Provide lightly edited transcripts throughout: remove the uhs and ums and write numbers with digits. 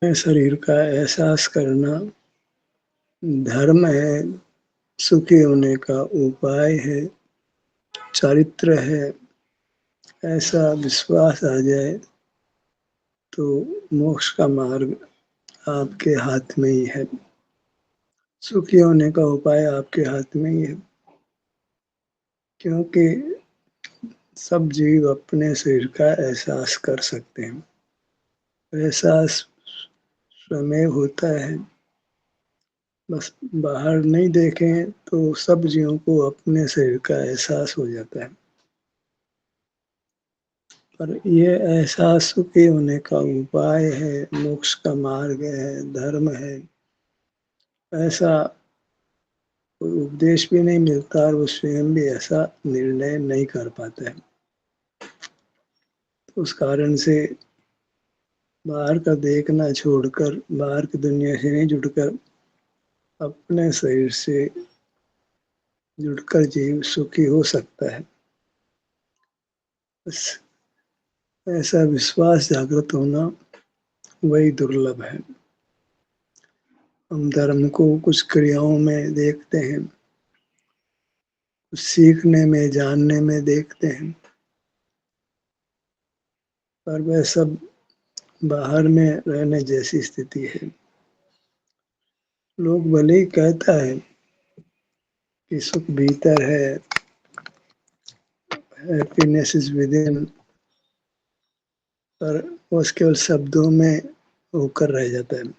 शरीर का एहसास करना धर्म है, सुखी होने का उपाय है, चरित्र है, ऐसा विश्वास आ जाए तो मोक्ष का मार्ग आपके हाथ में ही है। सुखी होने का उपाय आपके हाथ में ही है, क्योंकि सब जीव अपने शरीर का एहसास कर सकते हैं। एहसास स्वयं होता है, बस बाहर नहीं देखें तो सब जीवों को अपने शरीर का एहसास हो जाता है। पर ये एहसास सुखी होने का उपाय है, मोक्ष का मार्ग है, धर्म है, ऐसा कोई उपदेश भी नहीं मिलता और वो स्वयं भी ऐसा निर्णय नहीं कर पाता है। तो उस कारण से बाहर का देखना छोड़कर, बाहर की दुनिया से नहीं जुड़कर, अपने शरीर से जुड़कर जीव सुखी हो सकता है। बस ऐसा विश्वास जागृत होना वही दुर्लभ है। हम धर्म को कुछ क्रियाओं में देखते हैं, कुछ सीखने में, जानने में देखते हैं, पर वह सब बाहर में रहने जैसी स्थिति है। लोग भले ही कहता है कि सुख भीतर है, हैप्पीनेस इज विद इन, पर वो केवल शब्दों में होकर रह जाता है।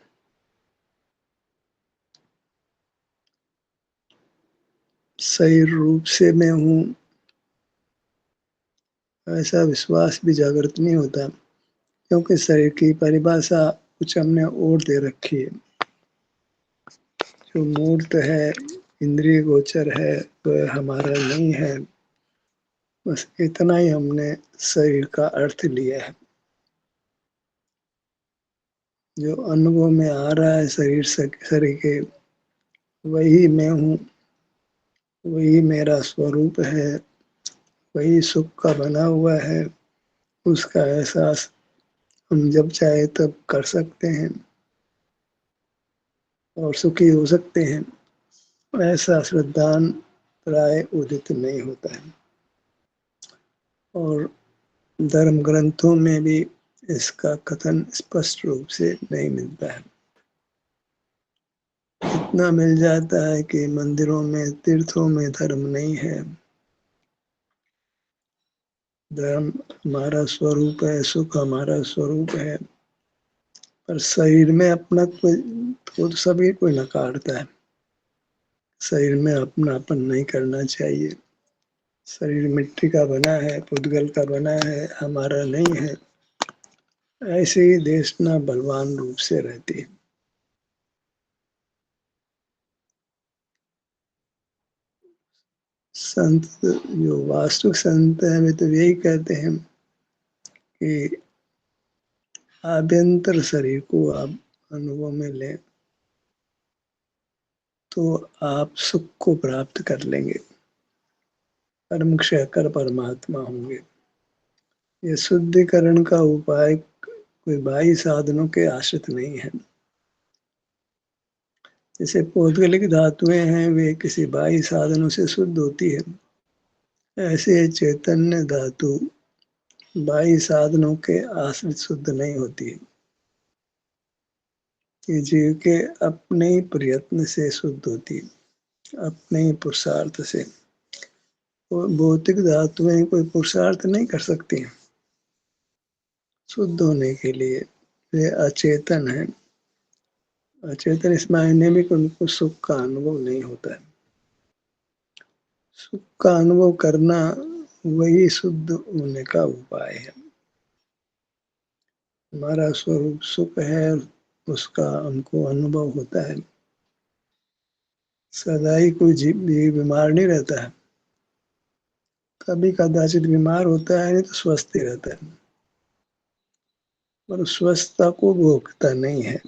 सही रूप से मैं हूँ, ऐसा विश्वास भी जागृत नहीं होता, क्योंकि शरीर की परिभाषा कुछ हमने और दे रखी है। जो मूर्त है, इंद्रिय गोचर है, वह हमारा नहीं है। बस इतना ही हमने शरीर का अर्थ लिया है। जो अनुभव में आ रहा है शरीर के, वही मैं हूँ, वही मेरा स्वरूप है, वही सुख का बना हुआ है। उसका एहसास हम जब चाहे तब कर सकते हैं और सुखी हो सकते हैं। ऐसा श्रद्धान प्राय उदित नहीं होता है, और धर्म ग्रंथों में भी इसका कथन स्पष्ट रूप से नहीं मिलता है। इतना मिल जाता है कि मंदिरों में, तीर्थों में धर्म नहीं है। धर्म हमारा स्वरूप है, सुख हमारा स्वरूप है, पर शरीर में अपना कोई सभी कोई नकारता है। शरीर में अपनापन नहीं करना चाहिए। शरीर मिट्टी का बना है, पुद्गल का बना है, हमारा नहीं है, ऐसे ही देशना बलवान रूप से रहती है। संत, जो वास्तविक संत है, वे तो यही कहते हैं कि आभ्यंतर शरीर को आप अनुभव में लें तो आप सुख को प्राप्त कर लेंगे, कर्म क्षय कर परमात्मा होंगे। ये शुद्धिकरण का उपाय कोई बाह्य साधनों के आश्रित नहीं है। जैसे पौद्गलिक धातुएं हैं, वे किसी बाह्य साधनों से शुद्ध होती है, ऐसे चैतन्य धातु बाह्य साधनों के आश्रित शुद्ध नहीं होती है। ये जीव के अपने ही प्रयत्न से शुद्ध होती है, अपने ही पुरुषार्थ से। और भौतिक धातुएं कोई पुरुषार्थ नहीं कर सकती शुद्ध होने के लिए। वे अचेतन है। अचेतन इस मायने में कि उनको सुख का अनुभव नहीं होता है। सुख का अनुभव करना वही शुद्ध होने का उपाय है। हमारा स्वरूप सुख है, उसका हमको अनुभव होता है। सदा ही कोई जीव बीमार नहीं रहता है, कभी कदाचित बीमार होता है, नहीं तो स्वस्थ ही रहता है, पर स्वस्थता को भोगता नहीं है,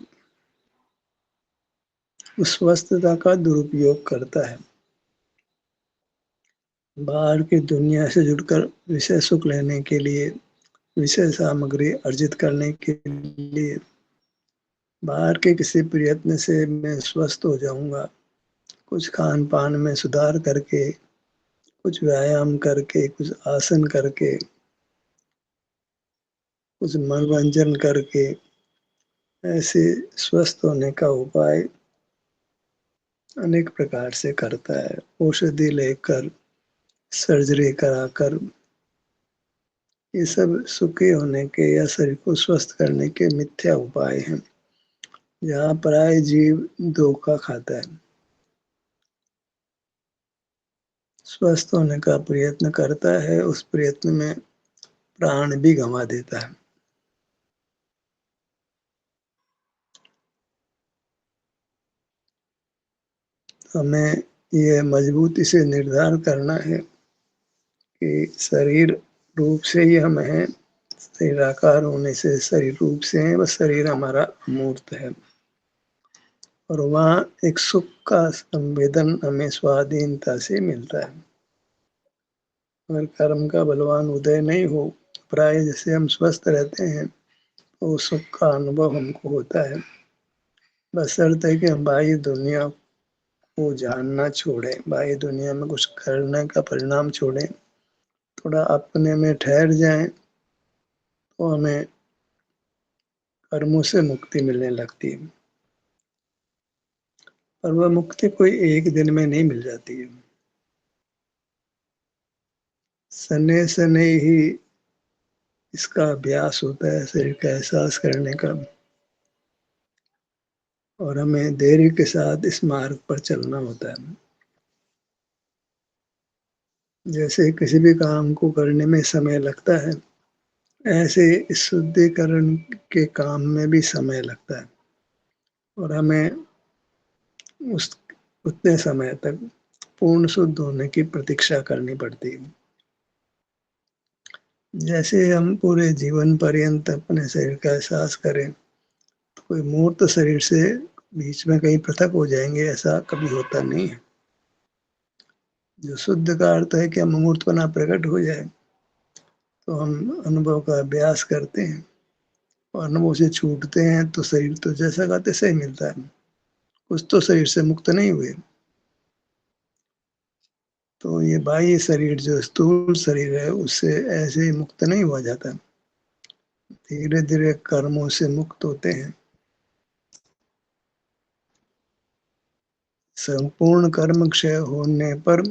उस स्वस्थता का दुरुपयोग करता है। बाहर की दुनिया से जुड़कर विषय सुख लेने के लिए, विषय सामग्री अर्जित करने के लिए बाहर के किसी प्रयत्न से मैं स्वस्थ हो जाऊंगा, कुछ खान पान में सुधार करके, कुछ व्यायाम करके, कुछ आसन करके, कुछ मनोरंजन करके, ऐसे स्वस्थ होने का उपाय अनेक प्रकार से करता है। औषधि लेकर, सर्जरी कराकर, ये सब सुखी होने के या शरीर को स्वस्थ करने के मिथ्या उपाय हैं, जहाँ पराय जीव धोखा खाता है। स्वस्थ होने का प्रयत्न करता है, उस प्रयत्न में प्राण भी गंवा देता है। हमें यह मजबूती से निर्धार करना है कि शरीर रूप से ही हम हैं, शरीराकार होने से शरीर रूप से हैं, बस शरीर हमारा अमूर्त है। और वहाँ एक सुख का संवेदन हमें स्वाधीनता से मिलता है। अगर कर्म का बलवान उदय नहीं हो, प्राय जैसे हम स्वस्थ रहते हैं, तो सुख का अनुभव हमको होता है। बशर्ते कि हम बाह्य दुनिया को जानना छोड़ें, बाह्य दुनिया में कुछ करने का परिणाम छोड़ें, थोड़ा अपने में ठहर जाएं, तो हमें कर्मों से मुक्ति मिलने लगती है। पर वह मुक्ति कोई एक दिन में नहीं मिल जाती है। सने सने ही इसका अभ्यास होता है, शरीर का एहसास करने का, और हमें धैर्य के साथ इस मार्ग पर चलना होता है। जैसे किसी भी काम को करने में समय लगता है, ऐसे इस शुद्धिकरण के काम में भी समय लगता है, और हमें उस उतने समय तक पूर्ण शुद्ध होने की प्रतीक्षा करनी पड़ती है। जैसे हम पूरे जीवन पर्यंत अपने शरीर का एहसास करें, तो कोई मूर्त शरीर से बीच में कहीं पृथक हो जाएंगे, ऐसा कभी होता नहीं है। जो शुद्ध का अर्थ है कि हम अमूर्तपना प्रकट हो जाए, तो हम अनुभव का अभ्यास करते हैं, और अनुभव से छूटते हैं तो शरीर तो जैसा का तैसा ही मिलता है, कुछ तो शरीर से मुक्त नहीं हुए। तो ये बाह्य शरीर जो स्थूल शरीर है, उससे ऐसे ही मुक्त नहीं हुआ जाता, धीरे धीरे कर्मों से मुक्त होते हैं। संपूर्ण कर्म क्षय होने पर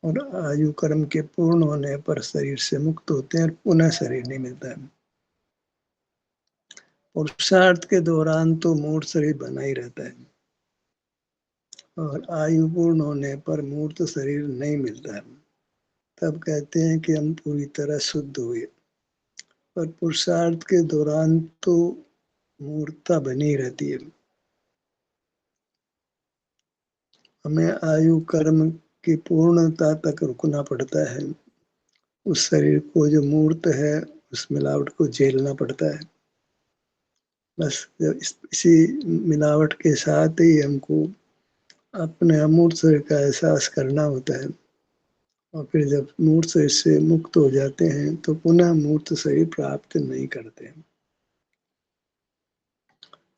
और आयु कर्म के पूर्ण होने पर शरीर से मुक्त होते हैं, और पुनः शरीर नहीं मिलता है। पुरुषार्थ के दौरान तो मूर्त शरीर बना ही रहता है, और आयु पूर्ण होने पर मूर्त शरीर नहीं मिलता है। तब कहते हैं कि हम पूरी तरह शुद्ध हुए, पर पुरुषार्थ के दौरान तो मूर्तता बनी रहती है। हमें आयु कर्म की पूर्णता तक रुकना पड़ता है, उस शरीर को जो मूर्त है, उस मिलावट को झेलना पड़ता है। बस इसी मिलावट के साथ ही हमको अपने अमूर्त शरीर का एहसास करना होता है, और फिर जब मूर्त शरीर से मुक्त हो जाते हैं, तो पुनः मूर्त शरीर प्राप्त नहीं करते हैं।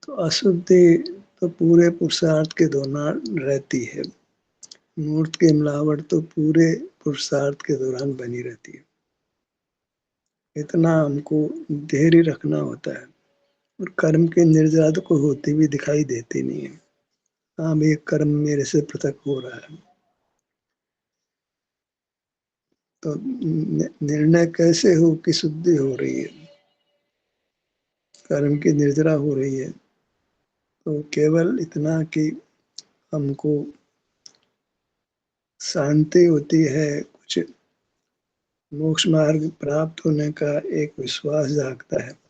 तो अशुद्धि तो पूरे पुरुषार्थ के दौरान रहती है, मूर्त की मिलावट तो पूरे पुरुषार्थ के दौरान बनी रहती है। इतना हमको धैर्य रखना होता है, और कर्म के निर्जरा तो कोई होती भी दिखाई देती नहीं है। हाँ, ये कर्म मेरे से पृथक हो रहा है, तो निर्णय कैसे हो कि शुद्धि हो रही है, कर्म की निर्जरा हो रही है, तो केवल इतना कि हमको शांति होती है, कुछ मोक्ष मार्ग प्राप्त होने का एक विश्वास जागता है।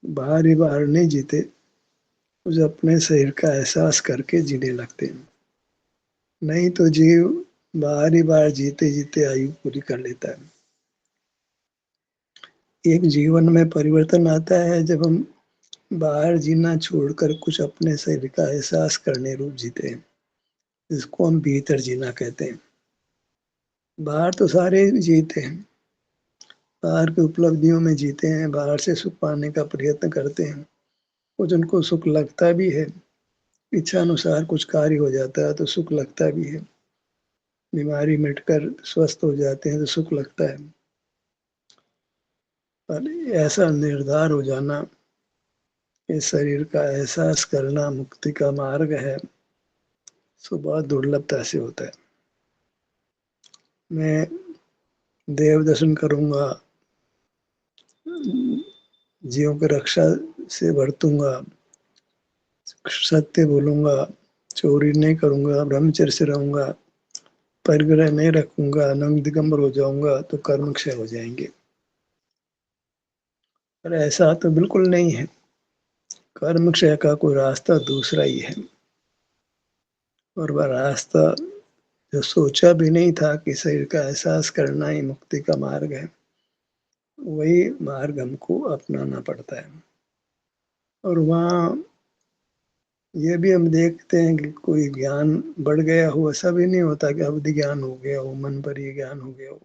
बाहर ही बाहर नहीं जीते, कुछ अपने शरीर का एहसास करके जीने लगते हैं। नहीं तो जीव बाहर ही बाहर जीते जीते आयु पूरी कर लेता है। एक जीवन में परिवर्तन आता है जब हम बाहर जीना छोड़कर कुछ अपने शरीर का एहसास करने रूप जीते हैं, जिसको हम भीतर जीना कहते हैं। बाहर तो सारे जीते हैं, बाहर की उपलब्धियों में जीते हैं, बाहर से सुख पाने का प्रयत्न करते हैं, कुछ उनको सुख लगता भी है, इच्छा अनुसार कुछ कार्य हो जाता है तो सुख लगता भी है, बीमारी मिटकर स्वस्थ हो जाते हैं तो सुख लगता है। पर ऐसा निर्धार हो जाना कि शरीर का एहसास करना मुक्ति का मार्ग है, सो बहुत दुर्लभता से होता है। मैं देव दर्शन करूंगा, जीवों की रक्षा से बरतूंगा, सत्य बोलूंगा, चोरी नहीं करूंगा, ब्रह्मचर्य से रहूंगा, परिग्रह नहीं रखूंगा, नंग दिगंबर हो जाऊंगा तो कर्म क्षय हो जाएंगे। पर ऐसा तो बिल्कुल नहीं है। कर्म क्षय का कोई रास्ता दूसरा ही है, और वह रास्ता जो सोचा भी नहीं था कि शरीर का एहसास करना ही मुक्ति का मार्ग है, वही मार्ग हमको अपनाना पड़ता है। और वहाँ ये भी हम देखते हैं कि कोई ज्ञान बढ़ गया हो, ऐसा भी नहीं होता कि अवधि ज्ञान हो गया हो, मन पर ही ज्ञान हो गया हो,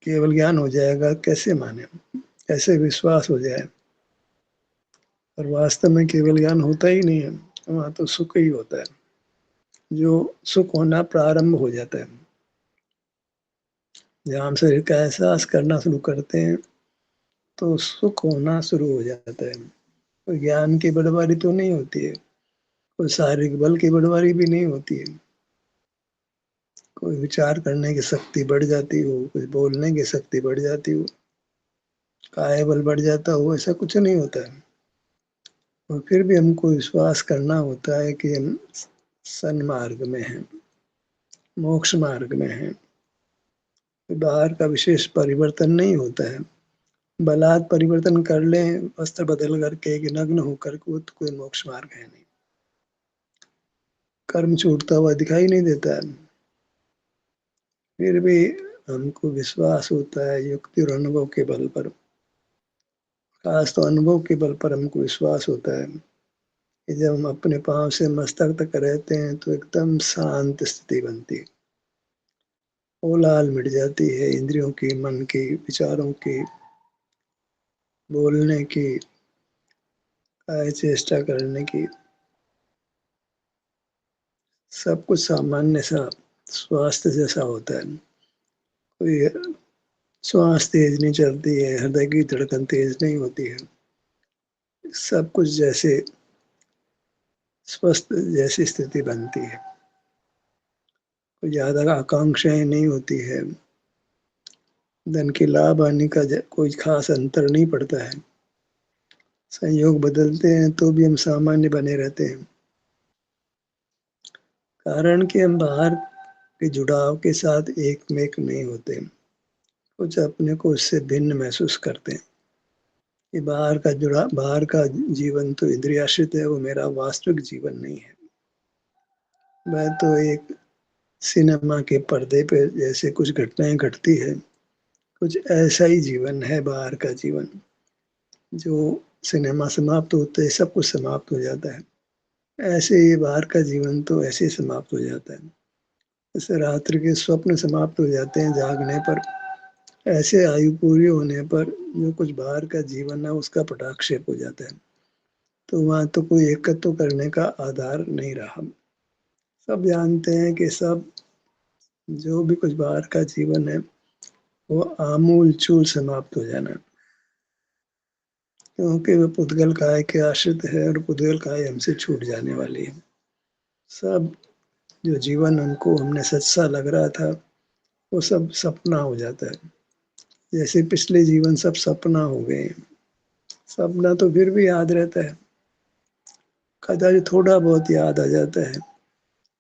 केवल ज्ञान हो जाएगा कैसे माने, कैसे विश्वास हो जाए। और वास्तव में केवल ज्ञान होता ही नहीं है, वहाँ तो सुख ही होता है। जो सुख होना प्रारंभ हो जाता है, जब हम शरीर का एहसास करना शुरू करते हैं तो सुख होना शुरू हो जाता है। तो ज्ञान की बढ़वारी तो नहीं होती है, कोई शारीरिक बल की बढ़वारी भी नहीं होती है, कोई विचार करने की शक्ति बढ़ जाती हो, कुछ बोलने की शक्ति बढ़ जाती हो, काय बल बढ़ जाता हो, ऐसा कुछ नहीं होता है। और फिर भी हमको विश्वास करना होता है कि हम सन्मार्ग में हैं, मोक्ष मार्ग में हैं। बाहर का विशेष परिवर्तन नहीं होता है, बलात् परिवर्तन कर लें वस्त्र बदल करके कि नग्न होकर को तो कोई मोक्ष मार्ग है नहीं, कर्म छूटता हुआ दिखाई नहीं देता है। फिर भी हमको विश्वास होता है युक्ति और अनुभव के बल पर, खास तो अनुभव के बल पर हमको विश्वास होता है कि जब हम अपने पांव से मस्तक तक रहते हैं तो एकदम शांत स्थिति बनती है, कोलाहल मिट जाती है, इंद्रियों की, मन की, विचारों की, बोलने की, काय चेष्टा करने की, सब कुछ सामान्य सा स्वास्थ्य जैसा होता है। कोई श्वास तेज नहीं चलती है, हृदय की धड़कन तेज नहीं होती है, सब कुछ जैसे स्वस्थ जैसी स्थिति बनती है। कोई ज्यादा आकांक्षाएं नहीं होती है, धन की लाभ हानि का कोई खास अंतर नहीं पड़ता है, संयोग बदलते हैं तो भी हम सामान्य बने रहते हैं, कारण कि हम बाहर के जुड़ाव के साथ एकमेक नहीं होते, कुछ अपने को उससे भिन्न महसूस करते हैं कि बाहर का जीवन तो इंद्रियाश्रित है, वो मेरा वास्तविक जीवन नहीं है। वह तो एक सिनेमा के पर्दे पे जैसे कुछ घटनाएं घटती है, कुछ ऐसा ही जीवन है बाहर का जीवन। जो सिनेमा समाप्त होते ही सब कुछ समाप्त हो जाता है, ऐसे ही बाहर का जीवन तो ऐसे ही समाप्त हो जाता है। जैसे रात्रि के स्वप्न समाप्त हो जाते हैं जागने पर, ऐसे आयु पूरी होने पर जो कुछ बाहर का जीवन है उसका पटाक्षेप हो जाता है। तो वहाँ तो कोई एकत्व करने का आधार नहीं रहा। सब जानते हैं कि सब जो भी कुछ बाहर का जीवन है वो आमूल चूल समाप्त हो जाना, क्योंकि वो पुद्गल काय के आश्रित है और पुद्गल काय हमसे छूट जाने वाली है। सब जो जीवन हमको हमने सच सा लग रहा था वो सब सपना हो जाता है, जैसे पिछले जीवन सब सपना हो गए हैं। सपना तो फिर भी याद रहता है, कदाचित थोड़ा बहुत याद आ जाता है,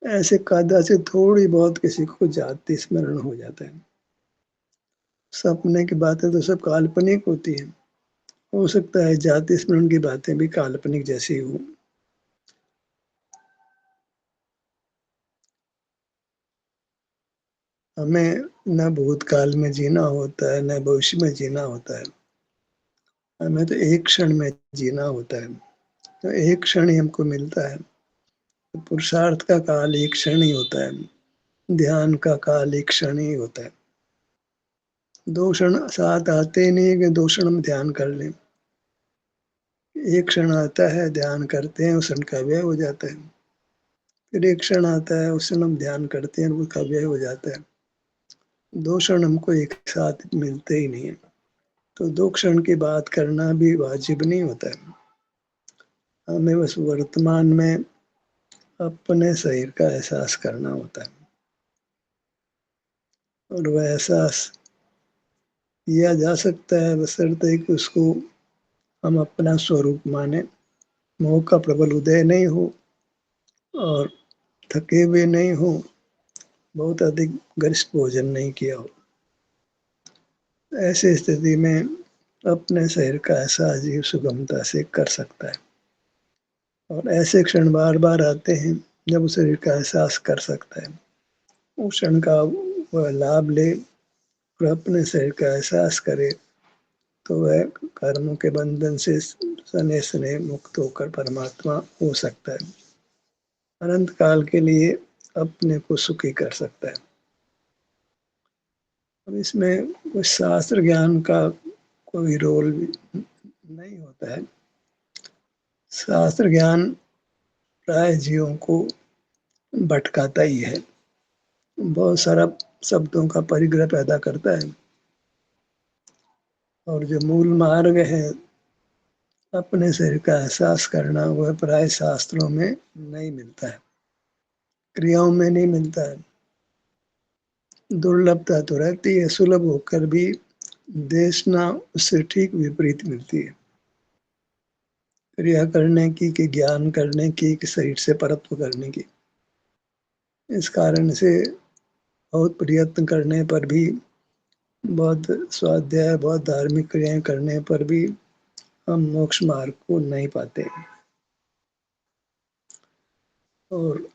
ऐसे कदाचित थोड़ी बहुत किसी को जाति स्मरण हो जाता है। सपने की बातें तो सब काल्पनिक होती है, हो सकता है जाति स्मरण की बातें भी काल्पनिक जैसी हो। हमें न भूतकाल में जीना होता है न भविष्य में जीना होता है, हमें तो एक क्षण में जीना होता है। तो एक क्षण ही हमको मिलता है, तो पुरुषार्थ का काल एक क्षण ही होता है, ध्यान का काल एक क्षण ही होता है। दो क्षण साथ आते ही नहीं कि 2 क्षण में ध्यान कर लें। एक क्षण आता है, ध्यान करते हैं, उस क्षण का व्यय हो जाता है। फिर एक क्षण आता है, उस क्षण हम ध्यान करते हैं, उसका व्यय हो जाता है। 2 क्षण हमको एक साथ मिलते ही नहीं है। तो 2 क्षण की बात करना भी वाजिब नहीं होता है। हमें बस वर्तमान में अपने शरीर का एहसास करना होता है। और वह एहसास किया जा सकता है बशर्ते कि उसको हम अपना स्वरूप माने, मोह का प्रबल उदय नहीं हो और थके हुए नहीं हो, बहुत अधिक गरिष्ठ भोजन नहीं किया हो। ऐसी स्थिति में अपने शरीर का एहसास जीव सुगमता से कर सकता है। और ऐसे क्षण बार-बार आते हैं जब उस शरीर का एहसास कर सकता है। उस क्षण का वह लाभ ले और अपने शरीर का एहसास करे, तो वह कर्मों के बंधन से सने-सने मुक्त होकर परमात्मा हो सकता है। अनंत काल के लिए अपने को सुखी कर सकता है। अब इसमें कुछ शास्त्र ज्ञान का कोई रोल नहीं होता है। शास्त्र ज्ञान प्राय जीवों को भटकाता ही है। बहुत सारा शब्दों का परिग्रह पैदा करता है। और जो मूल मार्ग है अपने शरीर का एहसास करना, वह प्राय शास्त्रों में नहीं मिलता है, क्रियाओं में नहीं मिलता है। दुर्लभता तो रहती है, सुलभ होकर भी देशना उससे ठीक विपरीत मिलती है। क्रिया करने की कि ज्ञान करने की कि शरीर से परत्व करने की। इस कारण से बहुत प्रयत्न करने पर भी, बहुत स्वाध्याय, बहुत धार्मिक क्रियाएं करने पर भी हम मोक्ष मार्ग को नहीं पाते। और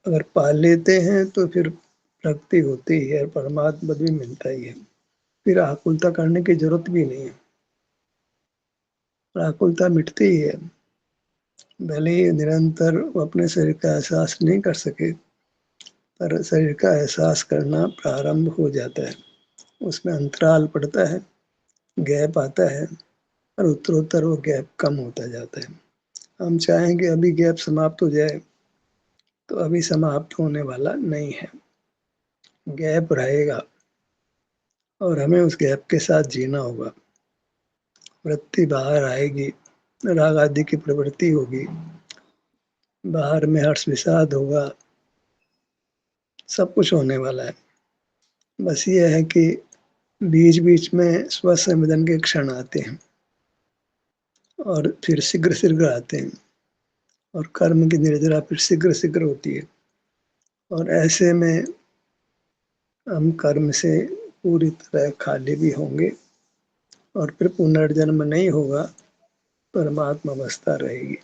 अगर पा लेते हैं तो फिर प्रगति होती है, परमात्मा भी मिलता ही है। फिर आकुलता करने की जरूरत भी नहीं है। आकुलता मिटती ही है। भले ही निरंतर वो अपने शरीर का एहसास नहीं कर सके, पर शरीर का एहसास करना प्रारंभ हो जाता है। उसमें अंतराल पड़ता है, गैप आता है और उत्तरोत्तर वो गैप कम होता जाता है। हम चाहेंगे अभी गैप समाप्त हो जाए, तो अभी समाप्त होने वाला नहीं है। गैप रहेगा और हमें उस गैप के साथ जीना होगा। वृत्ति बाहर आएगी, राग आदि की प्रवृत्ति होगी, बाहर में हर्ष विषाद होगा, सब कुछ होने वाला है। बस ये है कि बीच-बीच में स्वसंवेदन के क्षण आते हैं और फिर शीघ्र-शीघ्र आते हैं और कर्म की निर्जरा फिर शीघ्र-शीघ्र होती है। और ऐसे में हम कर्म से पूरी तरह खाली भी होंगे और फिर पुनर्जन्म नहीं होगा, परमात्मा अवस्था रहेगी।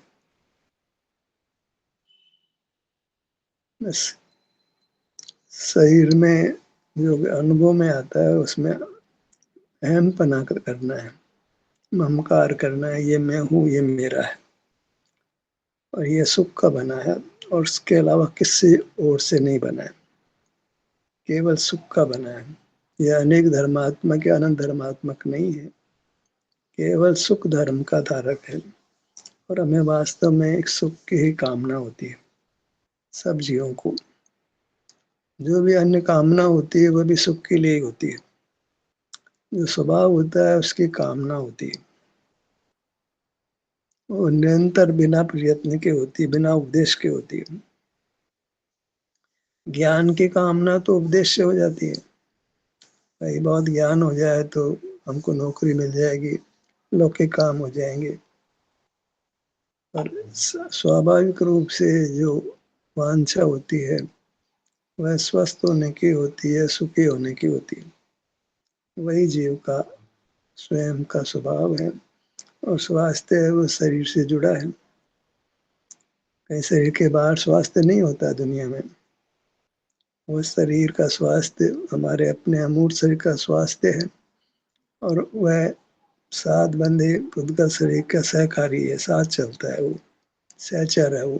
बस शरीर में जो अनुभव में आता है उसमें अहमपना करना है, ममकार करना है, ये मैं हूँ, ये मेरा है और ये सुख का बना है और उसके अलावा किसी और से नहीं बना है, केवल सुख का बना है। यह अनेक धर्मात्मक या अनंत धर्मात्मक नहीं है, केवल सुख धर्म का धारक है। और हमें वास्तव में एक सुख की ही कामना होती है। सब जीवों को जो भी अन्य कामना होती है वह भी सुख के लिए ही होती है। जो स्वभाव होता है उसकी कामना होती है, वो निरंतर बिना प्रयत्न के होती है, बिना उपदेश के होती है। ज्ञान की कामना तो उपदेश से हो जाती है। भाई बहुत ज्ञान हो जाए तो हमको नौकरी मिल जाएगी, लौकिक काम हो जाएंगे। पर स्वाभाविक रूप से जो वांछा होती है वह स्वस्थ होने की होती है, सुखी होने की होती है। वही जीव का स्वयं का स्वभाव है और स्वास्थ्य है वो शरीर से जुड़ा है। कहीं शरीर के बाहर स्वास्थ्य नहीं होता दुनिया में। वो शरीर का स्वास्थ्य हमारे अपने अमूर्त शरीर का स्वास्थ्य है और वह साथ बंधे खुद का शरीर का सहकारी है, साथ चलता है, वो सहचर है, वो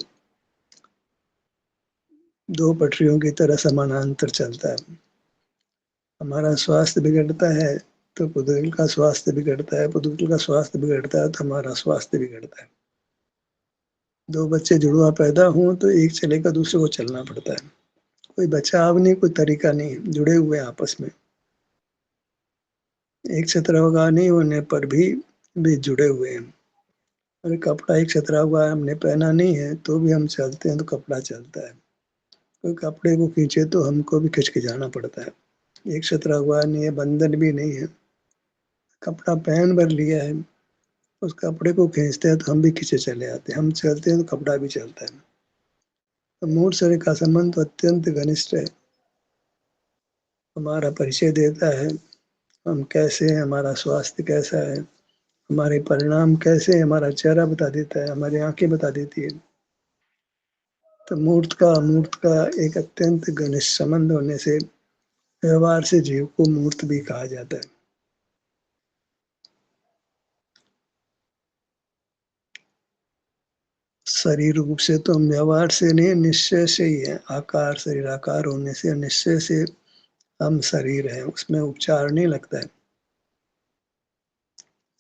दो पटरियों की तरह समानांतर चलता है। हमारा स्वास्थ्य बिगड़ता है तो पुद्गल का स्वास्थ्य बिगड़ता है, पुद्गल का स्वास्थ्य बिगड़ता है तो हमारा स्वास्थ्य बिगड़ता है। दो बच्चे जुड़वा पैदा हों तो एक चलेगा, दूसरे को चलना पड़ता है। कोई बचाव नहीं, कोई तरीका नहीं, जुड़े हुए आपस में। एक छतरवा नहीं होने पर भी जुड़े हुए हैं। अरे कपड़ा एक छतरवा हमने पहना नहीं है तो भी हम चलते हैं तो कपड़ा चलता है। कोई कपड़े को खींचे तो हमको भी खिंच के जाना पड़ता है। एक छतरवा नहीं है, बंधन भी नहीं है, कपड़ा पहन भर लिया है, उस कपड़े को खींचते हैं तो हम भी खींचे चले आते हैं, हम चलते हैं तो कपड़ा भी चलता है। तो मूल शरीर का संबंध तो अत्यंत घनिष्ठ है। हमारा परिचय देता है हम कैसे हैं, हमारा स्वास्थ्य कैसा है, हमारे परिणाम कैसे हैं, हमारा चेहरा बता देता है, हमारी आंखें बता देती है। तो मूर्त का अमूर्त का एक अत्यंत घनिष्ठ संबंध होने से व्यवहार से जीव को मूर्त भी कहा जाता है। शरीर रूप से तो हम व्यवहार से नहीं, निश्चय से ही है। आकार शरीर आकार होने से निश्चय से हम शरीर हैं, उसमें उपचार नहीं लगता है।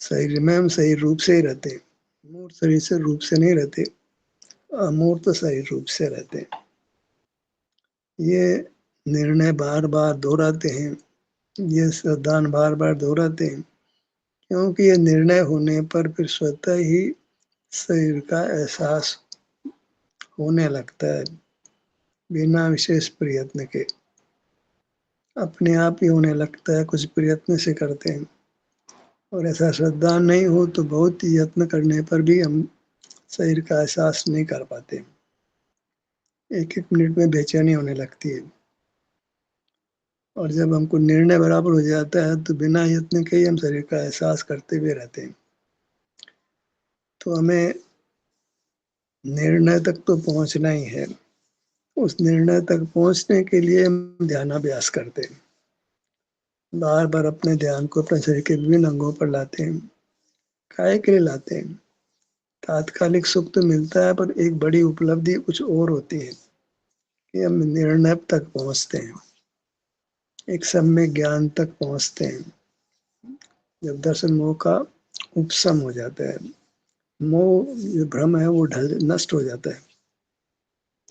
शरीर में हम शरीर रूप से ही रहते हैं, मूर्त शरीर से रूप से नहीं रहते, अमूर्त शरीर रूप से रहते हैं। ये निर्णय बार बार दोहराते हैं, ये सिद्धांत बार बार दोहराते हैं, क्योंकि ये निर्णय होने पर फिर स्वतः ही शरीर का एहसास होने लगता है, बिना विशेष प्रयत्न के अपने आप ही होने लगता है। कुछ प्रयत्न से करते हैं और ऐसा श्रद्धा नहीं हो तो बहुत ही यत्न करने पर भी हम शरीर का एहसास नहीं कर पाते। एक एक मिनट में बेचैनी होने लगती है और जब हमको निर्णय बराबर हो जाता है तो बिना यत्न के ही हम शरीर का एहसास करते हुए रहते हैं। तो हमें निर्णय तक तो पहुंचना ही है। उस निर्णय तक पहुंचने के लिए हम ध्यानाभ्यास करते हैं, बार बार अपने ध्यान को अपने शरीर के विभिन्न अंगों पर लाते हैं। काहे के लिए लाते हैं? तात्कालिक सुख तो मिलता है पर एक बड़ी उपलब्धि कुछ और होती है कि हम निर्णय तक पहुंचते हैं, एक सम्यक ज्ञान तक पहुंचते हैं। जब दर्शन मोह का उपशम हो जाता है, मोह जो भ्रम है वो नष्ट हो जाता है,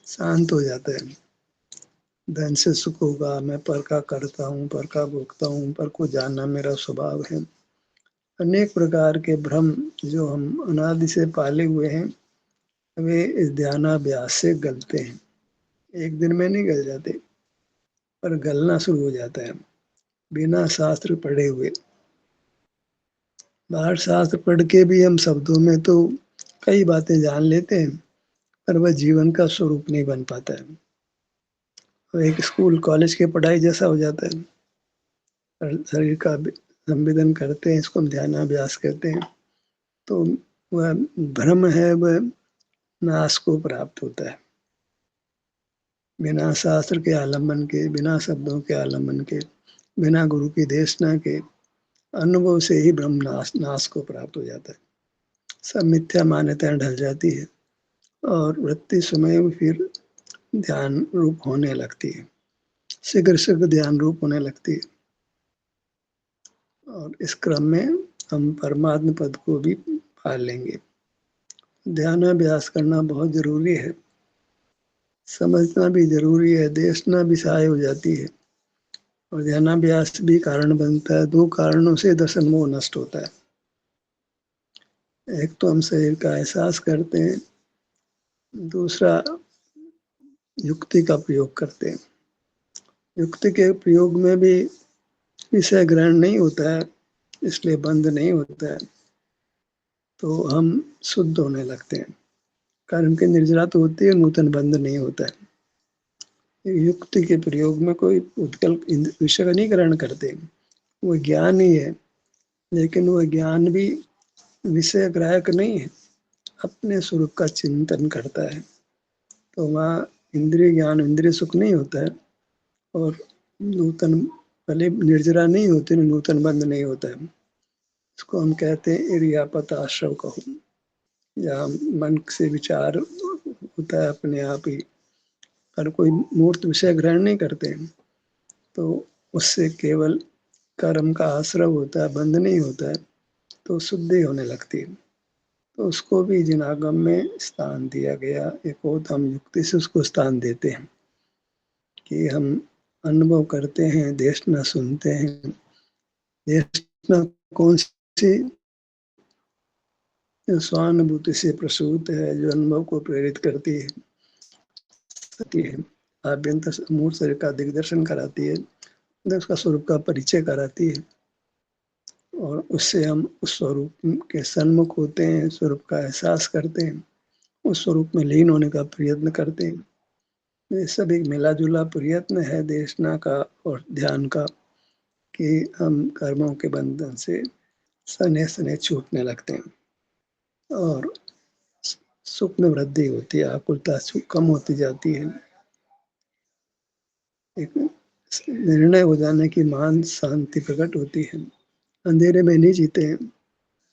शांत हो जाता है। धन से सुख होगा, मैं पर का करता हूँ, पर का भोगता हूँ, पर को जानना मेरा स्वभाव है। अनेक प्रकार के भ्रम जो हम अनादि से पाले हुए हैं वे इस ध्यानाभ्यास से गलते हैं। एक दिन में नहीं गल जाते पर गलना शुरू हो जाता है, बिना शास्त्र पढ़े हुए। बाहर शास्त्र पढ़ के भी हम शब्दों में तो कई बातें जान लेते हैं पर वह जीवन का स्वरूप नहीं बन पाता है। वो एक स्कूल कॉलेज की पढ़ाई जैसा हो जाता है। शरीर का संवेदन करते हैं, इसको हम ध्यानाभ्यास कहते हैं। तो वह भ्रम है वह नाश को प्राप्त होता है, बिना शास्त्र के आलम्बन के, बिना शब्दों के आलम्बन के, बिना गुरु की देशना के अनुभव से ही ब्रह्म नाश को प्राप्त हो जाता है। सब मिथ्या मान्यताएं ढल जाती है और वृत्ति समय फिर ध्यान रूप होने लगती है, शीघ्र शीघ्र ध्यान रूप होने लगती है। और इस क्रम में हम परमात्म पद को भी पा लेंगे। ध्यानाभ्यास करना बहुत जरूरी है, समझना भी जरूरी है, देशना भी सहाय हो जाती है। और ध्यानाभ्यास भी कारण बनता है। दो कारणों से दर्शन मोह नष्ट होता है। एक तो हम शरीर का एहसास करते हैं, दूसरा युक्ति का प्रयोग करते हैं। युक्ति के प्रयोग में भी विषय ग्रहण नहीं होता है, इसलिए बंध नहीं होता है, तो हम शुद्ध होने लगते हैं। कर्म की निर्जरा तो होती है, नूतन बंध नहीं होता है। युक्ति के प्रयोग में कोई उत्कल विषय का नहीं ग्रहण करते, वो ज्ञान ही है, लेकिन वह ज्ञान भी विषय ग्राहक नहीं है, अपने स्वरूप का चिंतन करता है। तो वहाँ इंद्रिय ज्ञान, इंद्रिय सुख नहीं होता है और नूतन भले निर्जरा नहीं होती, नूतन बंध नहीं होता है। इसको हम कहते हैं इरियापत आश्रव कहो, जहाँ मन से विचार होता है अपने आप ही, पर कोई मूर्त विषय ग्रहण नहीं करते हैं। तो उससे केवल कर्म का आश्रय होता है, बंध नहीं होता है, तो शुद्धि होने लगती है। तो उसको भी जिनागम में स्थान दिया गया। एक और हम युक्ति से उसको स्थान देते हैं कि हम अनुभव करते हैं, देशना सुनते हैं। देशना कौन सी? जो स्वानुभूति से प्रसूत है, जो अनुभव को प्रेरित करती है, आभ्यंतर मूल शरीर का दिग्दर्शन कराती है, उसका स्वरूप का परिचय कराती है, और उससे हम उस स्वरूप के सन्मुख होते हैं, स्वरूप का एहसास करते हैं, उस स्वरूप में लीन होने का प्रयत्न करते हैं। ये सब एक मिला जुला प्रयत्न है देशना का और ध्यान का, कि हम कर्मों के बंधन से सने सने छूटने लगते हैं और सुख में वृद्धि होती है, आकुलता कम होती जाती है। एक निर्णय हो जाने की मान शांति प्रकट होती है। अंधेरे में नहीं जीते हैं,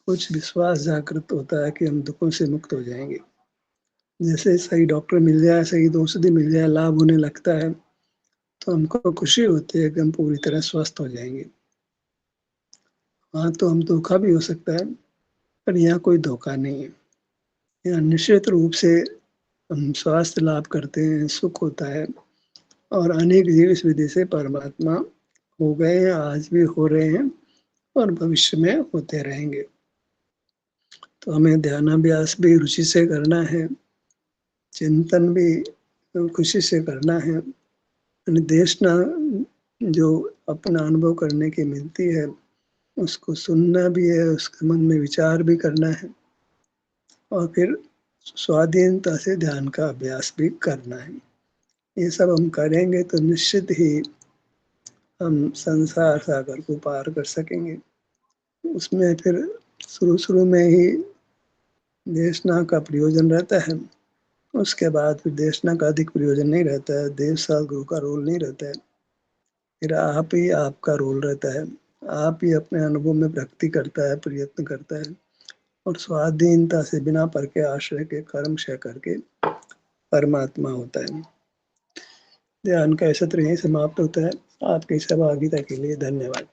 कुछ विश्वास जागृत होता है कि हम दुखों से मुक्त हो जाएंगे। जैसे सही डॉक्टर मिल जाए, सही औषधि मिल जाए, लाभ होने लगता है, तो हमको खुशी होती है कि हम पूरी तरह स्वस्थ हो जाएंगे। वहाँ तो हम धोखा भी हो सकता है, पर यहाँ कोई धोखा नहीं है। यहाँ निश्चित रूप से हम स्वास्थ्य लाभ करते हैं, सुख होता है, और अनेक जीव इस विधि से परमात्मा हो गए हैं, आज भी हो रहे हैं और भविष्य में होते रहेंगे। तो हमें ध्यानाभ्यास भी रुचि से करना है, चिंतन भी खुशी से करना है। देशना जो अपना अनुभव करने की मिलती है, उसको सुनना भी है, उसके मन में विचार भी करना है, और फिर स्वाधीनता से ध्यान का अभ्यास भी करना है। ये सब हम करेंगे तो निश्चित ही हम संसार सागर को पार कर सकेंगे। उसमें फिर शुरू-शुरू में ही देशना का प्रयोजन रहता है, उसके बाद फिर देशना का अधिक प्रयोजन नहीं रहता है, देव सद्गुरु का रोल नहीं रहता है। फिर आप ही आपका रोल रहता है, आप ही अपने अनुभव में व्यक्ति करता है, प्रयत्न करता है, और स्वाधीनता से बिना पर के आश्रय के कर्म क्षय करके परमात्मा होता है। ध्यान का सत्र यहीं समाप्त होता है। आपकी सहभागिता के लिए धन्यवाद।